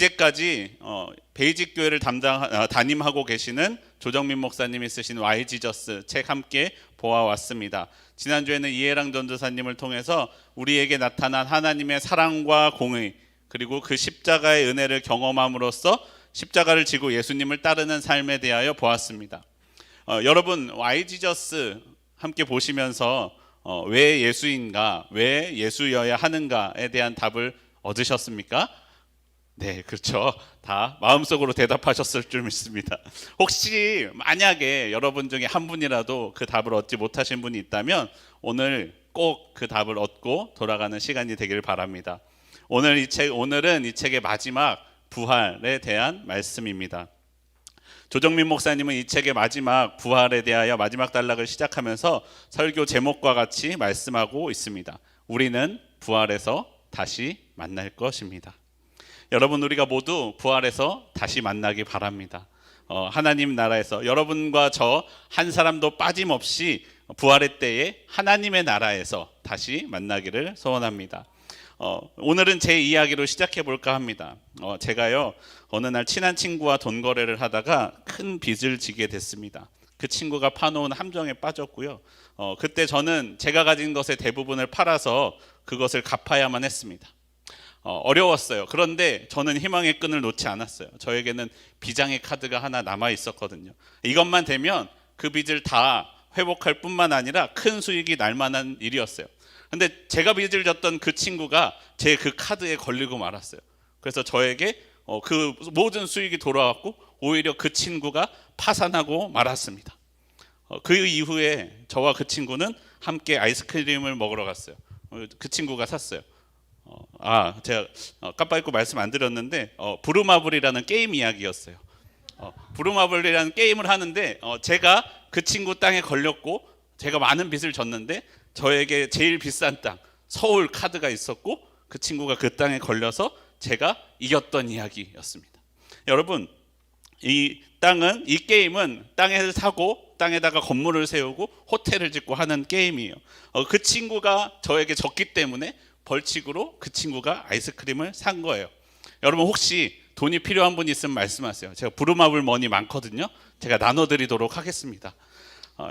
이제까지 베이직 교회를 담임하고 계시는 조정민 목사님이 쓰신 와이 지저스 책 함께 보아왔습니다. 지난주에는 이해랑 전도사님을 통해서 우리에게 나타난 하나님의 사랑과 공의, 그리고 그 십자가의 은혜를 경험함으로써 십자가를 지고 예수님을 따르는 삶에 대하여 보았습니다. 여러분, 와이 지저스 함께 보시면서 왜 예수인가, 왜 예수여야 하는가에 대한 답을 얻으셨습니까? 네, 그렇죠. 다 마음속으로 대답하셨을 줄 믿습니다. 혹시 만약에 여러분 중에 한 분이라도 그 답을 얻지 못하신 분이 있다면 오늘 꼭 그 답을 얻고 돌아가는 시간이 되길 바랍니다. 오늘은 이 책의 마지막 부활에 대한 말씀입니다. 조정민 목사님은 이 책의 마지막 부활에 대하여 마지막 단락을 시작하면서 설교 제목과 같이 말씀하고 있습니다. 우리는 부활해서 다시 만날 것입니다. 여러분, 우리가 모두 부활해서 다시 만나기 바랍니다. 하나님 나라에서 여러분과 저 한 사람도 빠짐없이 부활의 때에 하나님의 나라에서 다시 만나기를 소원합니다. 오늘은 제 이야기로 시작해 볼까 합니다. 제가요, 어느 날 친한 친구와 돈 거래를 하다가 큰 빚을 지게 됐습니다. 그 친구가 파놓은 함정에 빠졌고요. 그때 저는 제가 가진 것의 대부분을 팔아서 그것을 갚아야만 했습니다. 어려웠어요. 그런데 저는 희망의 끈을 놓지 않았어요. 저에게는 비장의 카드가 하나 남아 있었거든요. 이것만 되면 그 빚을 다 회복할 뿐만 아니라 큰 수익이 날 만한 일이었어요. 근데 제가 빚을 졌던 그 친구가 제 그 카드에 걸리고 말았어요. 그래서 저에게 그 모든 수익이 돌아왔고 오히려 그 친구가 파산하고 말았습니다. 그 이후에 저와 그 친구는 함께 아이스크림을 먹으러 갔어요. 그 친구가 샀어요. 제가 깜빡 잊고 말씀 안 드렸는데 부루마블이라는 게임 이야기였어요. 부루마블이라는 게임을 하는데 제가 그 친구 땅에 걸렸고 제가 많은 빚을 졌는데 저에게 제일 비싼 땅 서울 카드가 있었고 그 친구가 그 땅에 걸려서 제가 이겼던 이야기였습니다. 여러분, 이 게임은 땅을 사고 땅에다가 건물을 세우고 호텔을 짓고 하는 게임이에요. 그 친구가 저에게 졌기 때문에 벌칙으로 그 친구가 아이스크림을 산 거예요. 여러분, 혹시 돈이 필요한 분 있으면 말씀하세요. 제가 부루마블 머니 많거든요. 제가 나눠드리도록 하겠습니다.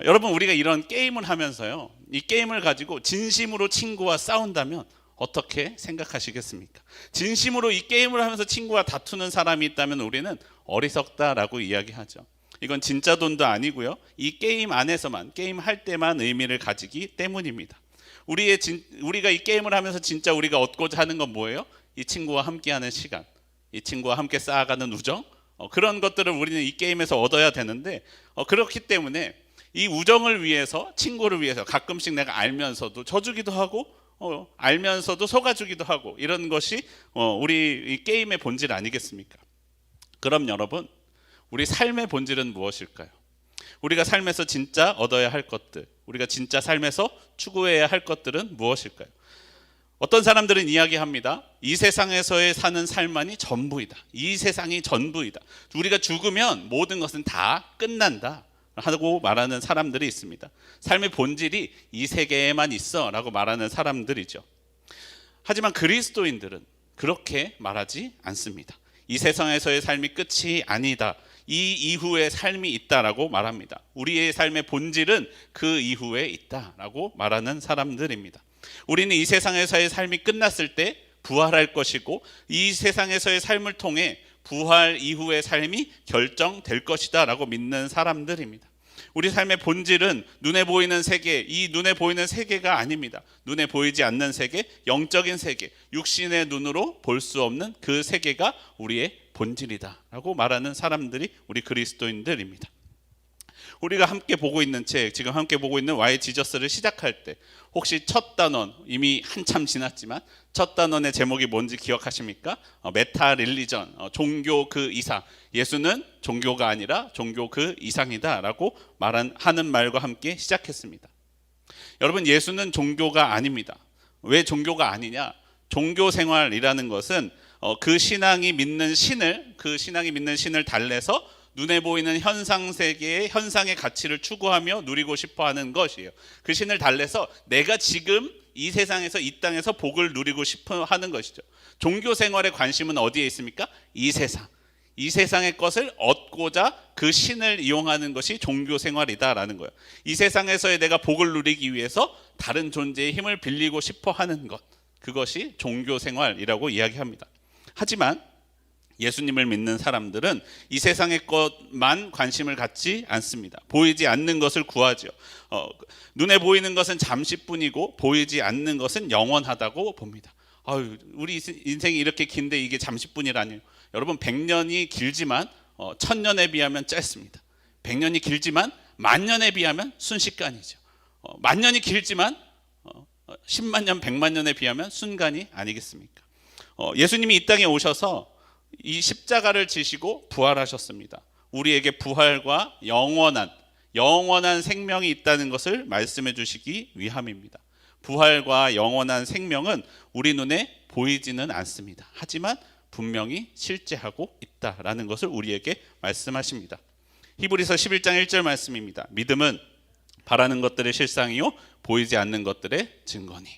여러분, 우리가 이런 게임을 하면서요, 이 게임을 가지고 진심으로 친구와 싸운다면 어떻게 생각하시겠습니까? 진심으로 이 게임을 하면서 친구와 다투는 사람이 있다면 우리는 어리석다라고 이야기하죠. 이건 진짜 돈도 아니고요, 이 게임 안에서만, 게임할 때만 의미를 가지기 때문입니다. 우리가 이 게임을 하면서 진짜 우리가 얻고자 하는 건 뭐예요? 이 친구와 함께하는 시간, 이 친구와 함께 쌓아가는 우정, 그런 것들을 우리는 이 게임에서 얻어야 되는데 그렇기 때문에 이 우정을 위해서, 친구를 위해서 가끔씩 내가 알면서도 져주기도 하고 알면서도 속아주기도 하고, 이런 것이 우리 이 게임의 본질 아니겠습니까? 그럼 여러분, 우리 삶의 본질은 무엇일까요? 우리가 삶에서 진짜 얻어야 할 것들, 우리가 진짜 삶에서 추구해야 할 것들은 무엇일까요? 어떤 사람들은 이야기합니다. 이 세상에서의 사는 삶만이 전부이다. 이 세상이 전부이다. 우리가 죽으면 모든 것은 다 끝난다 하고 말하는 사람들이 있습니다. 삶의 본질이 이 세계에만 있어 라고 말하는 사람들이죠. 하지만 그리스도인들은 그렇게 말하지 않습니다. 이 세상에서의 삶이 끝이 아니다, 이 이후의 삶이 있다라고 말합니다. 우리의 삶의 본질은 그 이후에 있다라고 말하는 사람들입니다. 우리는 이 세상에서의 삶이 끝났을 때 부활할 것이고, 이 세상에서의 삶을 통해 부활 이후의 삶이 결정될 것이다 라고 믿는 사람들입니다. 우리 삶의 본질은 눈에 보이는 세계, 이 눈에 보이는 세계가 아닙니다. 눈에 보이지 않는 세계, 영적인 세계, 육신의 눈으로 볼 수 없는 그 세계가 우리의 본질이다 라고 말하는 사람들이 우리 그리스도인들입니다. 우리가 함께 보고 있는 책, 지금 함께 보고 있는 와이 지저스를 시작할 때 혹시 첫 단원, 이미 한참 지났지만 첫 단원의 제목이 뭔지 기억하십니까? 메타 릴리전, 종교 그 이상. 예수는 종교가 아니라 종교 그 이상이다 라고 하는 말과 함께 시작했습니다. 여러분, 예수는 종교가 아닙니다. 왜 종교가 아니냐? 종교 생활이라는 것은 그 신앙이 믿는 신을 달래서 눈에 보이는 현상 세계의 현상의 가치를 추구하며 누리고 싶어하는 것이에요. 그 신을 달래서 내가 지금 이 세상에서 이 땅에서 복을 누리고 싶어 하는 것이죠. 종교 생활의 관심은 어디에 있습니까? 이 세상. 이 세상의 것을 얻고자 그 신을 이용하는 것이 종교 생활이다라는 거예요. 이 세상에서의 내가 복을 누리기 위해서 다른 존재의 힘을 빌리고 싶어 하는 것, 그것이 종교 생활이라고 이야기합니다. 하지만 예수님을 믿는 사람들은 이 세상의 것만 관심을 갖지 않습니다. 보이지 않는 것을 구하죠. 눈에 보이는 것은 잠시뿐이고 보이지 않는 것은 영원하다고 봅니다. 우리 인생이 이렇게 긴데 이게 잠시뿐이라니요. 여러분, 100년이 길지만 1000년에 비하면 짧습니다. 100년이 길지만 10,000년에 비하면 순식간이죠. 10,000년이 길지만 10만 년, 100만 년에 비하면 순간이 아니겠습니까? 예수님이 이 땅에 오셔서 이 십자가를 지시고 부활하셨습니다. 우리에게 부활과 영원한 생명이 있다는 것을 말씀해 주시기 위함입니다. 부활과 영원한 생명은 우리 눈에 보이지는 않습니다. 하지만 분명히 실제하고 있다라는 것을 우리에게 말씀하십니다. 히브리서 11장 1절 말씀입니다. 믿음은 바라는 것들의 실상이요 보이지 않는 것들의 증거니.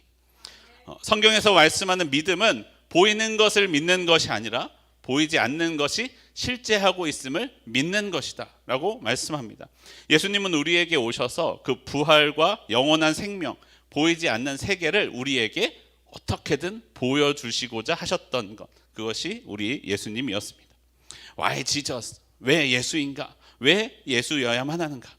성경에서 말씀하는 믿음은 보이는 것을 믿는 것이 아니라 보이지 않는 것이 실제하고 있음을 믿는 것이다 라고 말씀합니다. 예수님은 우리에게 오셔서 그 부활과 영원한 생명, 보이지 않는 세계를 우리에게 어떻게든 보여주시고자 하셨던 것, 그것이 우리 예수님이었습니다. Why Jesus? 왜 예수인가? 왜 예수여야만 하는가?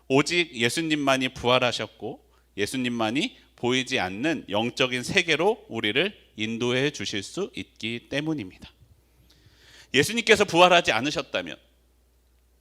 오직 예수님만이 부활하셨고 예수님만이 보이지 않는 영적인 세계로 우리를 인도해 주실 수 있기 때문입니다. 예수님께서 부활하지 않으셨다면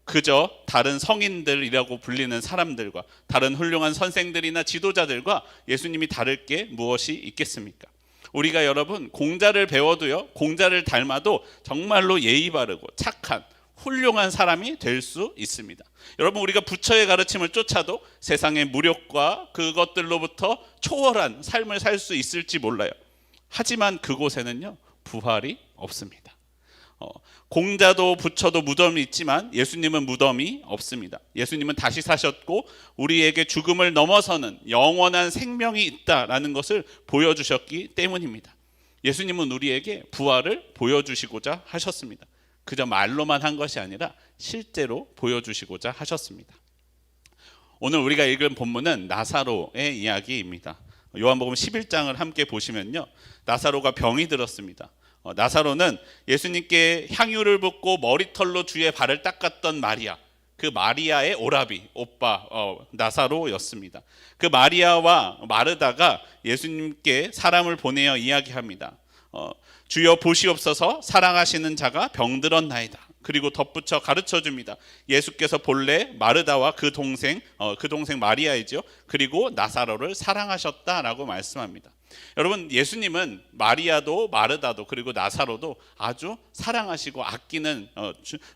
그저 다른 성인들이라고 불리는 사람들과 다른 훌륭한 선생들이나 지도자들과 예수님이 다를 게 무엇이 있겠습니까? 우리가 여러분 공자를 배워도요, 공자를 닮아도 정말로 예의 바르고 착한 훌륭한 사람이 될 수 있습니다. 여러분, 우리가 부처의 가르침을 쫓아도 세상의 무력과 그것들로부터 초월한 삶을 살 수 있을지 몰라요. 하지만 그곳에는요 부활이 없습니다. 공자도 부처도 무덤이 있지만 예수님은 무덤이 없습니다. 예수님은 다시 사셨고 우리에게 죽음을 넘어서는 영원한 생명이 있다라는 것을 보여주셨기 때문입니다. 예수님은 우리에게 부활을 보여주시고자 하셨습니다. 그저 말로만 한 것이 아니라 실제로 보여주시고자 하셨습니다. 오늘 우리가 읽은 본문은 나사로의 이야기입니다. 요한복음 11장을 함께 보시면요, 나사로가 병이 들었습니다. 나사로는 예수님께 향유를 붓고 머리털로 주의 발을 닦았던 마리아, 그 마리아의 오라비, 오빠 나사로였습니다. 그 마리아와 마르다가 예수님께 사람을 보내어 이야기합니다. 주여 보시옵소서, 사랑하시는 자가 병들었나이다. 그리고 덧붙여 가르쳐 줍니다. 예수께서 본래 마르다와 그 동생 마리아이죠. 그리고 나사로를 사랑하셨다라고 말씀합니다. 여러분, 예수님은 마리아도 마르다도 그리고 나사로도 아주 사랑하시고 아끼는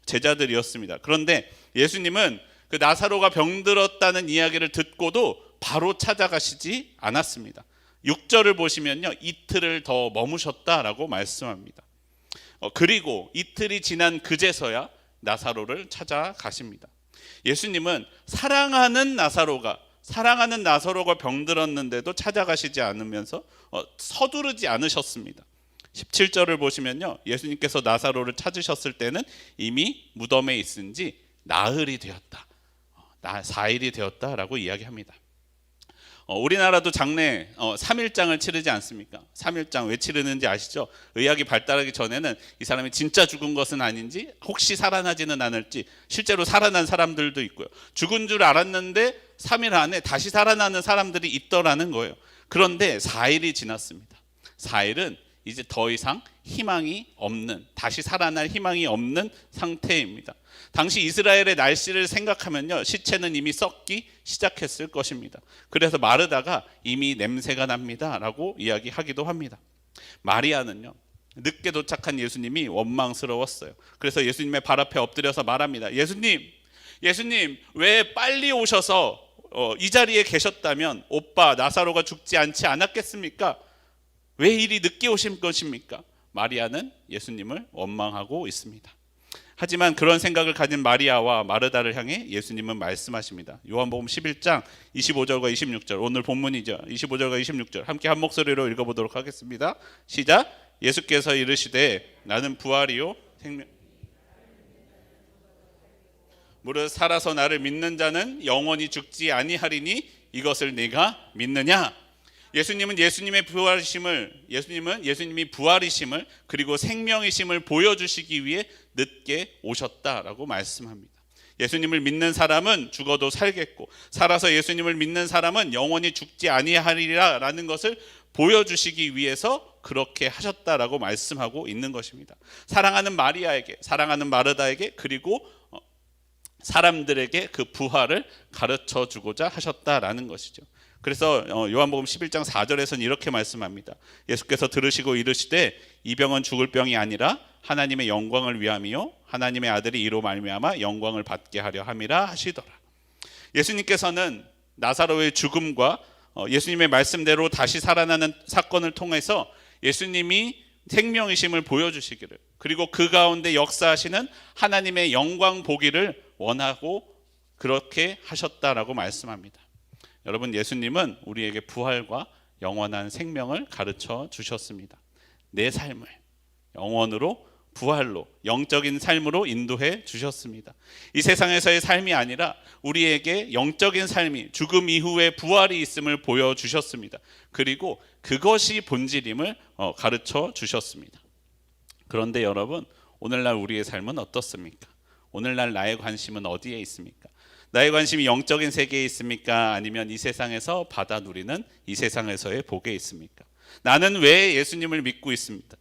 제자들이었습니다. 그런데 예수님은 그 나사로가 병들었다는 이야기를 듣고도 바로 찾아가시지 않았습니다. 6절을 보시면요, 이틀을 더 머무셨다라고 말씀합니다. 그리고 이틀이 지난 그제서야 나사로를 찾아가십니다. 예수님은 사랑하는 나사로가 병들었는데도 찾아가시지 않으면서 서두르지 않으셨습니다. 17절을 보시면요, 예수님께서 나사로를 찾으셨을 때는 이미 무덤에 있은 지 나흘이 되었다, 4일이 되었다라고 이야기합니다. 우리나라도 장례 3일장을 치르지 않습니까? 3일장 왜 치르는지 아시죠? 의학이 발달하기 전에는 이 사람이 진짜 죽은 것은 아닌지, 혹시 살아나지는 않을지, 실제로 살아난 사람들도 있고요. 죽은 줄 알았는데 3일 안에 다시 살아나는 사람들이 있더라는 거예요. 그런데 4일이 지났습니다. 4일은 이제 더 이상 희망이 없는, 다시 살아날 희망이 없는 상태입니다. 당시 이스라엘의 날씨를 생각하면요, 시체는 이미 썩기 시작했을 것입니다. 그래서 마르다가 이미 냄새가 납니다 라고 이야기하기도 합니다. 마리아는요, 늦게 도착한 예수님이 원망스러웠어요. 그래서 예수님의 발 앞에 엎드려서 말합니다. 예수님 왜 빨리 오셔서 이 자리에 계셨다면 오빠 나사로가 죽지 않지 않았겠습니까? 왜 이리 늦게 오신 것입니까? 마리아는 예수님을 원망하고 있습니다. 하지만 그런 생각을 가진 마리아와 마르다를 향해 예수님은 말씀하십니다. 요한복음 11장 25절과 26절, 오늘 본문이죠. 25절과 26절 함께 한 목소리로 읽어보도록 하겠습니다. 시작. 예수께서 이르시되 나는 부활이요 생명, 무릇 살아서 나를 믿는 자는 영원히 죽지 아니하리니 이것을 네가 믿느냐? 예수님이 부활이심을 그리고 생명이심을 보여주시기 위해 늦게 오셨다라고 말씀합니다. 예수님을 믿는 사람은 죽어도 살겠고, 살아서 예수님을 믿는 사람은 영원히 죽지 아니하리라라는 것을 보여주시기 위해서 그렇게 하셨다라고 말씀하고 있는 것입니다. 사랑하는 마리아에게, 사랑하는 마르다에게, 그리고 사람들에게 그 부활을 가르쳐 주고자 하셨다라는 것이죠. 그래서 요한복음 11장 4절에서는 이렇게 말씀합니다. 예수께서 들으시고 이르시되 이 병은 죽을 병이 아니라 하나님의 영광을 위함이요 하나님의 아들이 이로 말미암아 영광을 받게 하려 함이라 하시더라. 예수님께서는 나사로의 죽음과 예수님의 말씀대로 다시 살아나는 사건을 통해서 예수님이 생명이심을 보여주시기를, 그리고 그 가운데 역사하시는 하나님의 영광 보기를 원하고 그렇게 하셨다라고 말씀합니다. 여러분, 예수님은 우리에게 부활과 영원한 생명을 가르쳐 주셨습니다. 내 삶을 영원으로, 부활로, 영적인 삶으로 인도해 주셨습니다. 이 세상에서의 삶이 아니라 우리에게 영적인 삶이 죽음 이후에 부활이 있음을 보여주셨습니다. 그리고 그것이 본질임을 가르쳐 주셨습니다. 그런데 여러분, 오늘날 우리의 삶은 어떻습니까? 오늘날 나의 관심은 어디에 있습니까? 나의 관심이 영적인 세계에 있습니까? 아니면 이 세상에서 받아 누리는 이 세상에서의 복에 있습니까? 나는 왜 예수님을 믿고 있습니다.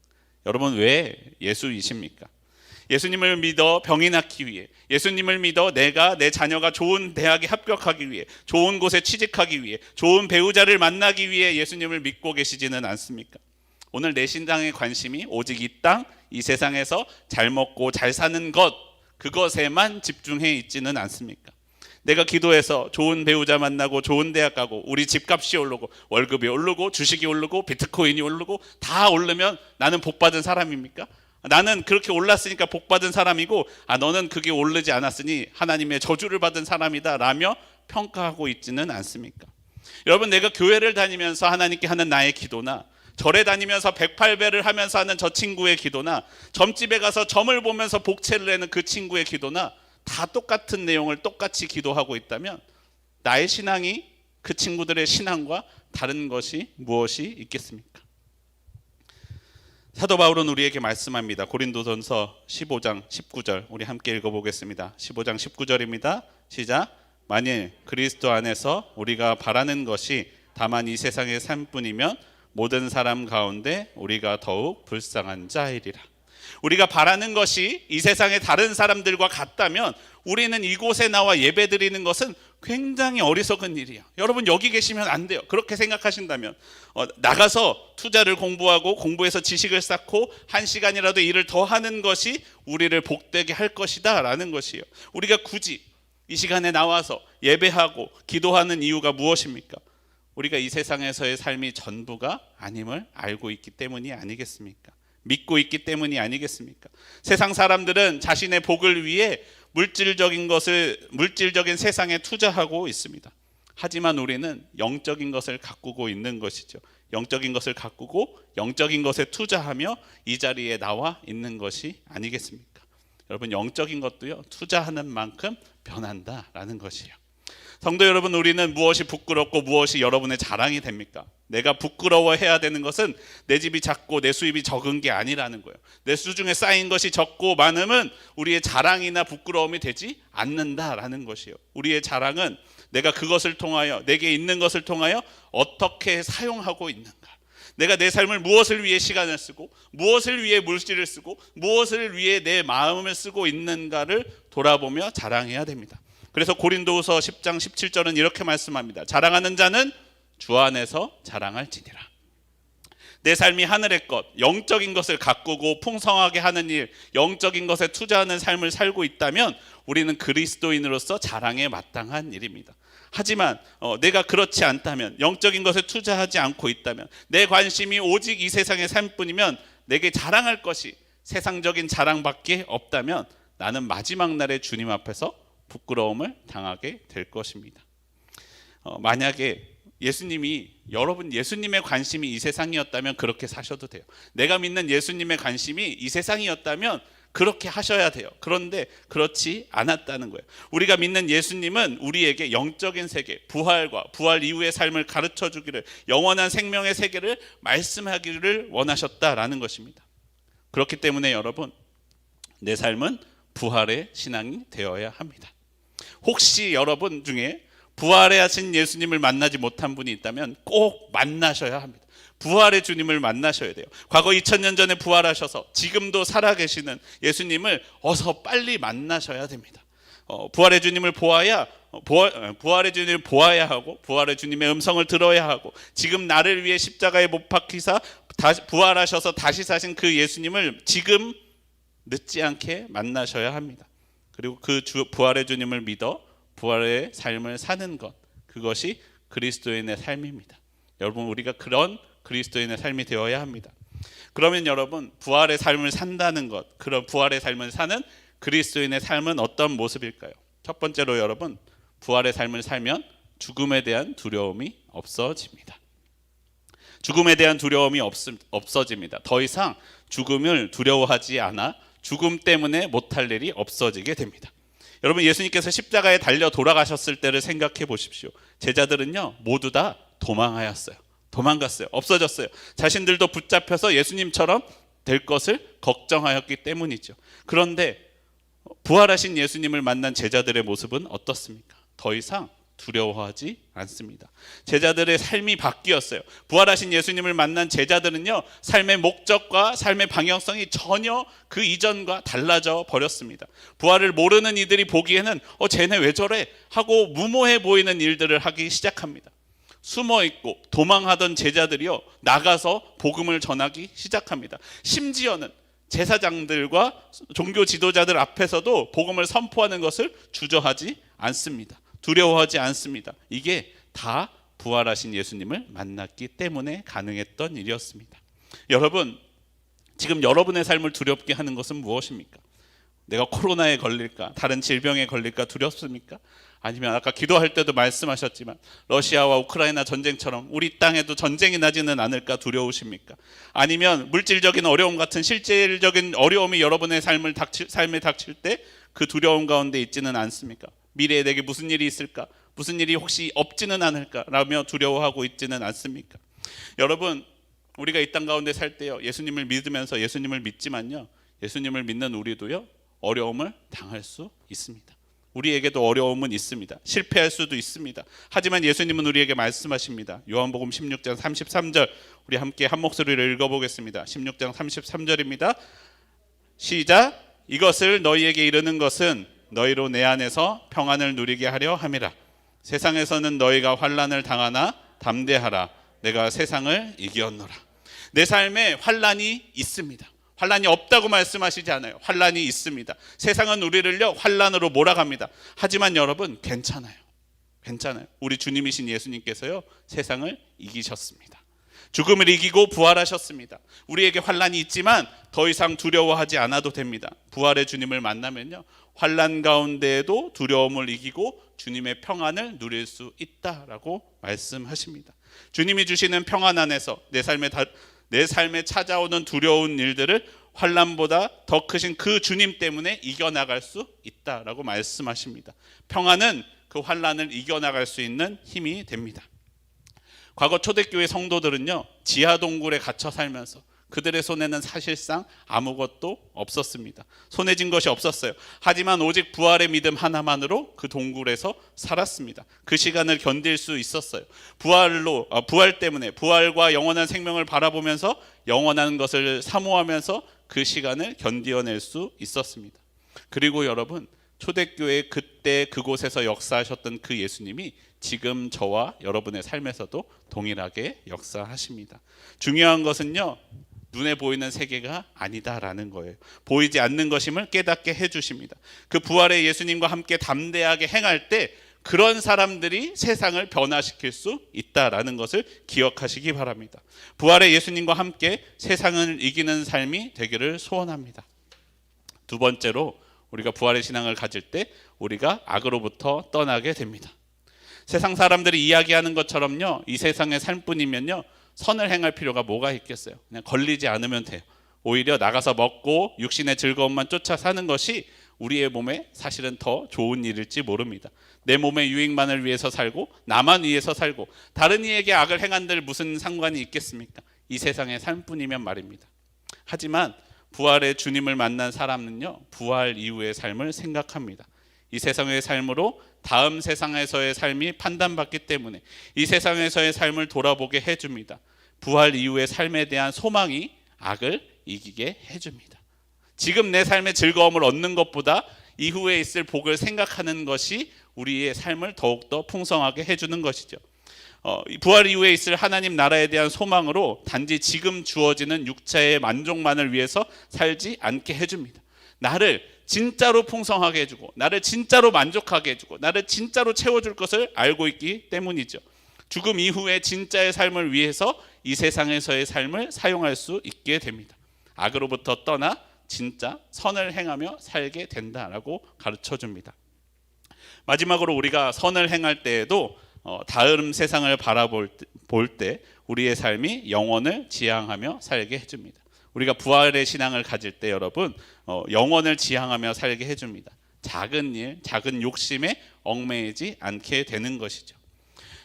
여러분, 왜 예수이십니까? 예수님을 믿어 병이 낫기 위해, 예수님을 믿어 내 자녀가 좋은 대학에 합격하기 위해, 좋은 곳에 취직하기 위해, 좋은 배우자를 만나기 위해 예수님을 믿고 계시지는 않습니까? 오늘 내 신앙의 관심이 오직 이 땅, 이 세상에서 잘 먹고 잘 사는 것, 그것에만 집중해 있지는 않습니까? 내가 기도해서 좋은 배우자 만나고 좋은 대학 가고 우리 집값이 오르고 월급이 오르고 주식이 오르고 비트코인이 오르고 다 오르면 나는 복받은 사람입니까? 나는 그렇게 올랐으니까 복받은 사람이고, 너는 그게 오르지 않았으니 하나님의 저주를 받은 사람이다 라며 평가하고 있지는 않습니까? 여러분, 내가 교회를 다니면서 하나님께 하는 나의 기도나, 절에 다니면서 108배를 하면서 하는 저 친구의 기도나, 점집에 가서 점을 보면서 복채를 내는 그 친구의 기도나, 다 똑같은 내용을 똑같이 기도하고 있다면 나의 신앙이 그 친구들의 신앙과 다른 것이 무엇이 있겠습니까? 사도 바울은 우리에게 말씀합니다. 고린도전서 15장 19절, 우리 함께 읽어보겠습니다. 15장 19절입니다. 시작. 만일 그리스도 안에서 우리가 바라는 것이 다만 이 세상의 삶뿐이면 모든 사람 가운데 우리가 더욱 불쌍한 자이리라. 우리가 바라는 것이 이 세상의 다른 사람들과 같다면 우리는 이곳에 나와 예배드리는 것은 굉장히 어리석은 일이야. 여러분, 여기 계시면 안 돼요. 그렇게 생각하신다면 나가서 투자를 공부하고 공부해서 지식을 쌓고 1시간이라도 일을 더 하는 것이 우리를 복되게 할 것이다 라는 것이에요. 우리가 굳이 이 시간에 나와서 예배하고 기도하는 이유가 무엇입니까? 우리가 이 세상에서의 삶이 전부가 아님을 알고 있기 때문이 아니겠습니까? 믿고 있기 때문이 아니겠습니까? 세상 사람들은 자신의 복을 위해 물질적인 세상에 투자하고 있습니다. 하지만 우리는 영적인 것을 가꾸고 있는 것이죠. 영적인 것을 가꾸고 영적인 것에 투자하며 이 자리에 나와 있는 것이 아니겠습니까? 여러분, 영적인 것도요, 투자하는 만큼 변한다라는 것이에요. 성도 여러분, 우리는 무엇이 부끄럽고 무엇이 여러분의 자랑이 됩니까? 내가 부끄러워해야 되는 것은 내 집이 작고 내 수입이 적은 게 아니라는 거예요. 내 수중에 쌓인 것이 적고 많음은 우리의 자랑이나 부끄러움이 되지 않는다라는 것이에요. 우리의 자랑은 내가 그것을 통하여, 내게 있는 것을 통하여 어떻게 사용하고 있는가, 내가 내 삶을 무엇을 위해 시간을 쓰고 무엇을 위해 물질을 쓰고 무엇을 위해 내 마음을 쓰고 있는가를 돌아보며 자랑해야 됩니다. 그래서 고린도후서 10장 17절은 이렇게 말씀합니다. 자랑하는 자는 주 안에서 자랑할지니라. 내 삶이 하늘의 것, 영적인 것을 가꾸고 풍성하게 하는 일, 영적인 것에 투자하는 삶을 살고 있다면 우리는 그리스도인으로서 자랑에 마땅한 일입니다. 하지만 내가 그렇지 않다면, 영적인 것에 투자하지 않고 있다면, 내 관심이 오직 이 세상의 삶뿐이면, 내게 자랑할 것이 세상적인 자랑밖에 없다면 나는 마지막 날에 주님 앞에서 부끄러움을 당하게 될 것입니다. 만약에 여러분 예수님의 관심이 이 세상이었다면 그렇게 사셔도 돼요. 내가 믿는 예수님의 관심이 이 세상이었다면 그렇게 하셔야 돼요. 그런데 그렇지 않았다는 거예요. 우리가 믿는 예수님은 우리에게 영적인 세계, 부활과 부활 이후의 삶을 가르쳐 주기를, 영원한 생명의 세계를 말씀하기를 원하셨다라는 것입니다. 그렇기 때문에 여러분, 내 삶은 부활의 신앙이 되어야 합니다. 혹시 여러분 중에 부활에 하신 예수님을 만나지 못한 분이 있다면 꼭 만나셔야 합니다. 부활의 주님을 만나셔야 돼요. 과거 2000년 전에 부활하셔서 지금도 살아계시는 예수님을 어서 빨리 만나셔야 됩니다. 부활의 주님을 보아야 하고, 부활의 주님의 음성을 들어야 하고, 지금 나를 위해 십자가에 못 박히사 부활하셔서 다시 사신 그 예수님을 지금 늦지 않게 만나셔야 합니다. 그리고 그 부활의 주님을 믿어 부활의 삶을 사는 것, 그것이 그리스도인의 삶입니다. 여러분, 우리가 그런 그리스도인의 삶이 되어야 합니다. 그러면 여러분, 부활의 삶을 산다는 것, 그런 부활의 삶을 사는 그리스도인의 삶은 어떤 모습일까요? 첫 번째로 여러분, 부활의 삶을 살면 죽음에 대한 두려움이 없어집니다. 죽음에 대한 두려움이 없어집니다. 더 이상 죽음을 두려워하지 않아 죽음 때문에 못할 일이 없어지게 됩니다. 여러분, 예수님께서 십자가에 달려 돌아가셨을 때를 생각해 보십시오. 제자들은요, 모두 다 도망갔어요. 없어졌어요. 자신들도 붙잡혀서 예수님처럼 될 것을 걱정하였기 때문이죠. 그런데 부활하신 예수님을 만난 제자들의 모습은 어떻습니까? 더 이상 두려워하지 않습니다. 제자들의 삶이 바뀌었어요. 부활하신 예수님을 만난 제자들은요, 삶의 목적과 삶의 방향성이 전혀 그 이전과 달라져 버렸습니다. 부활을 모르는 이들이 보기에는 쟤네 왜 저래? 하고 무모해 보이는 일들을 하기 시작합니다. 숨어있고 도망하던 제자들이요, 나가서 복음을 전하기 시작합니다. 심지어는 제사장들과 종교 지도자들 앞에서도 복음을 선포하는 것을 주저하지 않습니다. 두려워하지 않습니다. 이게 다 부활하신 예수님을 만났기 때문에 가능했던 일이었습니다. 여러분, 지금 여러분의 삶을 두렵게 하는 것은 무엇입니까? 내가 코로나에 걸릴까? 다른 질병에 걸릴까? 두렵습니까? 아니면 아까 기도할 때도 말씀하셨지만 러시아와 우크라이나 전쟁처럼 우리 땅에도 전쟁이 나지는 않을까 두려우십니까? 아니면 물질적인 어려움 같은 실질적인 어려움이 여러분의 삶에 닥칠 때 그 두려움 가운데 있지는 않습니까? 미래에 내게 무슨 일이 있을까? 무슨 일이 혹시 없지는 않을까? 라며 두려워하고 있지는 않습니까? 여러분, 우리가 이 땅 가운데 살 때요, 예수님을 믿으면서 예수님을 믿지만요, 예수님을 믿는 우리도요, 어려움을 당할 수 있습니다. 우리에게도 어려움은 있습니다. 실패할 수도 있습니다. 하지만 예수님은 우리에게 말씀하십니다. 요한복음 16장 33절, 우리 함께 한 목소리를 읽어보겠습니다. 16장 33절입니다. 시작. 이것을 너희에게 이르는 것은 너희로 내 안에서 평안을 누리게 하려 함이라. 세상에서는 너희가 환난을 당하나 담대하라. 내가 세상을 이기었노라. 내 삶에 환난이 있습니다. 환난이 없다고 말씀하시지 않아요. 환난이 있습니다. 세상은 우리를요, 환난으로 몰아갑니다. 하지만 여러분, 괜찮아요. 우리 주님이신 예수님께서요, 세상을 이기셨습니다. 죽음을 이기고 부활하셨습니다. 우리에게 환난이 있지만 더 이상 두려워하지 않아도 됩니다. 부활의 주님을 만나면요, 환난 가운데에도 두려움을 이기고 주님의 평안을 누릴 수 있다라고 말씀하십니다. 주님이 주시는 평안 안에서 내 삶에 찾아오는 두려운 일들을 환난보다 더 크신 그 주님 때문에 이겨나갈 수 있다라고 말씀하십니다. 평안은 그 환난을 이겨나갈 수 있는 힘이 됩니다. 과거 초대교회 성도들은요, 지하 동굴에 갇혀 살면서 그들의 손에는 사실상 아무것도 없었습니다. 손에 쥔 것이 없었어요. 하지만 오직 부활의 믿음 하나만으로 그 동굴에서 살았습니다. 그 시간을 견딜 수 있었어요. 부활 때문에 부활과 영원한 생명을 바라보면서 영원한 것을 사모하면서 그 시간을 견디어낼 수 있었습니다. 그리고 여러분, 초대교회 그때 그곳에서 역사하셨던 그 예수님이 지금 저와 여러분의 삶에서도 동일하게 역사하십니다. 중요한 것은요, 눈에 보이는 세계가 아니다라는 거예요. 보이지 않는 것임을 깨닫게 해주십니다. 그 부활의 예수님과 함께 담대하게 행할 때 그런 사람들이 세상을 변화시킬 수 있다라는 것을 기억하시기 바랍니다. 부활의 예수님과 함께 세상을 이기는 삶이 되기를 소원합니다. 두 번째로, 우리가 부활의 신앙을 가질 때 우리가 악으로부터 떠나게 됩니다. 세상 사람들이 이야기하는 것처럼요, 이 세상의 삶뿐이면요 선을 행할 필요가 뭐가 있겠어요. 그냥 걸리지 않으면 돼요. 오히려 나가서 먹고 육신의 즐거움만 쫓아 사는 것이 우리의 몸에 사실은 더 좋은 일일지 모릅니다. 내 몸의 유익만을 위해서 살고 나만 위해서 살고 다른 이에게 악을 행한들 무슨 상관이 있겠습니까? 이 세상의 삶뿐이면 말입니다. 하지만 부활의 주님을 만난 사람은요, 부활 이후의 삶을 생각합니다. 이 세상의 삶으로 다음 세상에서의 삶이 판단받기 때문에 이 세상에서의 삶을 돌아보게 해줍니다. 부활 이후의 삶에 대한 소망이 악을 이기게 해줍니다. 지금 내 삶의 즐거움을 얻는 것보다 이후에 있을 복을 생각하는 것이 우리의 삶을 더욱더 풍성하게 해주는 것이죠. 부활 이후에 있을 하나님 나라에 대한 소망으로 단지 지금 주어지는 육체의 만족만을 위해서 살지 않게 해줍니다. 나를 진짜로 풍성하게 해주고 나를 진짜로 만족하게 해주고 나를 진짜로 채워줄 것을 알고 있기 때문이죠. 죽음 이후의 진짜의 삶을 위해서 이 세상에서의 삶을 사용할 수 있게 됩니다. 악으로부터 떠나 진짜 선을 행하며 살게 된다라고 가르쳐줍니다. 마지막으로 우리가 선을 행할 때에도 다음 세상을 바라볼 때 우리의 삶이 영원을 지향하며 살게 해줍니다. 우리가 부활의 신앙을 가질 때 여러분 영원을 지향하며 살게 해줍니다. 작은 일, 작은 욕심에 얽매이지 않게 되는 것이죠.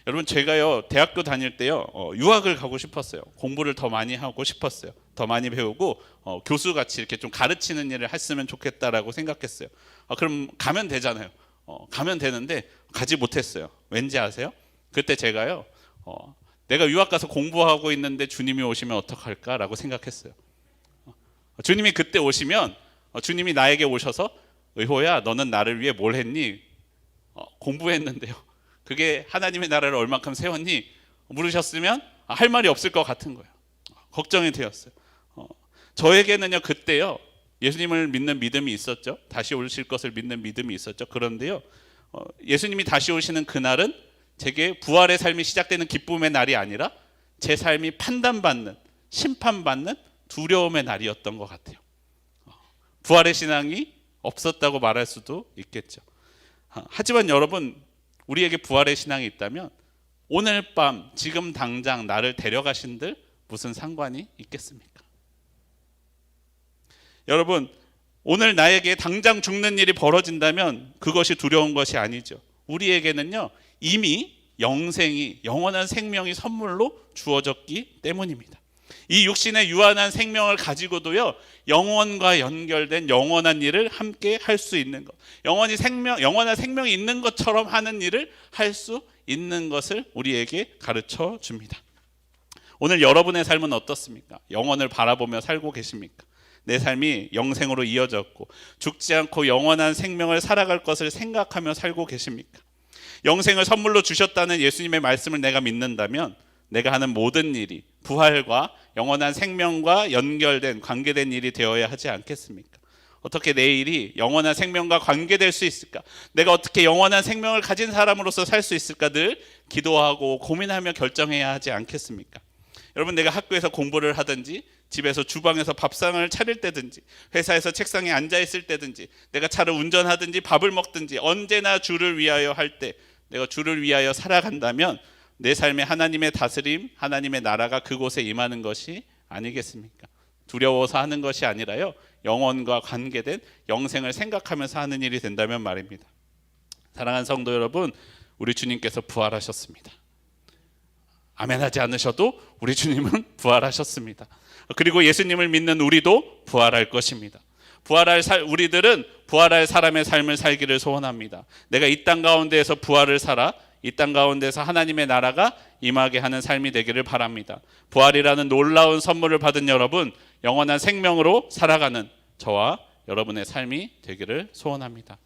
여러분 제가요 대학교 다닐 때요 유학을 가고 싶었어요. 공부를 더 많이 하고 싶었어요. 더 많이 배우고 교수같이 이렇게 좀 가르치는 일을 했으면 좋겠다라고 생각했어요. 그럼 가면 되잖아요. 가면 되는데 가지 못했어요. 왠지 아세요? 그때 제가요 내가 유학 가서 공부하고 있는데 주님이 오시면 어떡할까라고 생각했어요. 주님이 그때 오시면 주님이 나에게 오셔서 의호야 너는 나를 위해 뭘 했니? 공부했는데요. 그게 하나님의 나라를 얼만큼 세웠니? 물으셨으면 할 말이 없을 것 같은 거예요. 걱정이 되었어요. 저에게는요 그때요 예수님을 믿는 믿음이 있었죠. 다시 오실 것을 믿는 믿음이 있었죠. 그런데요 예수님이 다시 오시는 그날은 제게 부활의 삶이 시작되는 기쁨의 날이 아니라 제 삶이 판단받는 심판받는 두려움의 날이었던 것 같아요. 부활의 신앙이 없었다고 말할 수도 있겠죠. 하지만 여러분 우리에게 부활의 신앙이 있다면 오늘 밤 지금 당장 나를 데려가신들 무슨 상관이 있겠습니까? 여러분 오늘 나에게 당장 죽는 일이 벌어진다면 그것이 두려운 것이 아니죠. 우리에게는요 이미 영생이 영원한 생명이 선물로 주어졌기 때문입니다. 이 육신의 유한한 생명을 가지고도요 영원과 연결된 영원한 일을 함께 할 수 있는 것, 영원한 생명이 있는 것처럼 하는 일을 할 수 있는 것을 우리에게 가르쳐 줍니다. 오늘 여러분의 삶은 어떻습니까? 영원을 바라보며 살고 계십니까? 내 삶이 영생으로 이어졌고 죽지 않고 영원한 생명을 살아갈 것을 생각하며 살고 계십니까? 영생을 선물로 주셨다는 예수님의 말씀을 내가 믿는다면 내가 하는 모든 일이 부활과 영원한 생명과 연결된 관계된 일이 되어야 하지 않겠습니까? 어떻게 내 일이 영원한 생명과 관계될 수 있을까? 내가 어떻게 영원한 생명을 가진 사람으로서 살 수 있을까? 늘 기도하고 고민하며 결정해야 하지 않겠습니까? 여러분 내가 학교에서 공부를 하든지 집에서 주방에서 밥상을 차릴 때든지 회사에서 책상에 앉아 있을 때든지 내가 차를 운전하든지 밥을 먹든지 언제나 주를 위하여 할 때 내가 주를 위하여 살아간다면 내 삶에 하나님의 다스림, 하나님의 나라가 그곳에 임하는 것이 아니겠습니까? 두려워서 하는 것이 아니라요 영원과 관계된 영생을 생각하면서 하는 일이 된다면 말입니다. 사랑하는 성도 여러분, 우리 주님께서 부활하셨습니다. 아멘 하지 않으셔도 우리 주님은 부활하셨습니다. 그리고 예수님을 믿는 우리도 부활할 것입니다. 우리들은 부활할 사람의 삶을 살기를 소원합니다. 내가 이 땅 가운데에서 부활을 살아 이 땅 가운데서 하나님의 나라가 임하게 하는 삶이 되기를 바랍니다. 부활이라는 놀라운 선물을 받은 여러분, 영원한 생명으로 살아가는 저와 여러분의 삶이 되기를 소원합니다.